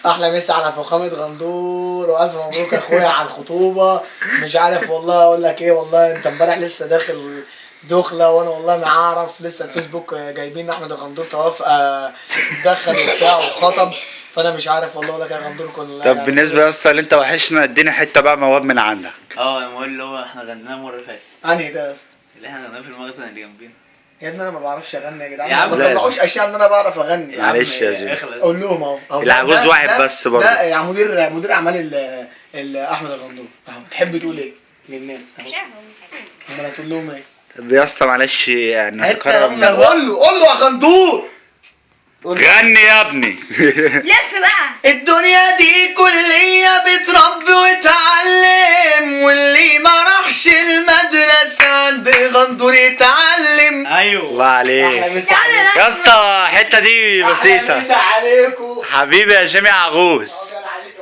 احلى مسا على فخامة غندور، والف مبروك يا اخويا على الخطوبة. مش عارف والله اقول لك ايه، والله انت امبارح لسه داخل دخلة، وانا والله ما اعرف. لسه الفيسبوك جايبين احمد الغندور توافق دخل وبتاع وخطب. فانا مش عارف والله اقول لك يا غندور كنا طب يعني بالنسبه يا اسطى اللي انت وحشنا، اديني حته بقى مواد من عندك. يا موال اللي هو احنا غنيناه المره اللي فاتت، انهي ده يا اسطى؟ اللي احنا غنيناه في المخزن اللي جنبينا. يا ابني انا ما بعرفش اغني يا جدعان، يا عم ما لازم. طلعوش اشياء ان انا بعرف اغني. يا عم معلش يا زين. اخلص. اقول لهم اهو العجوز واحد بس برضه. ده يا مدير اعمال احمد الغندور اهو. تحب تقول ايه للناس اهو؟ امال هتقول لهم ايه؟ طب يا اسطى معلش يعني حتة نتكرر هم طب قول له يا غندور. غني يا ابني. لف بقى. الدنيا دي كلية بتربي وتعلم، واللي ما راحش المدرسة عند غندور يتعلم. ايوه الله عليك احلى مسا عليكم. يا اسطى، الحته دي احلى بسيطه. مسا عليكم حبيبي يا جامع عجوز. أبيض عليكم.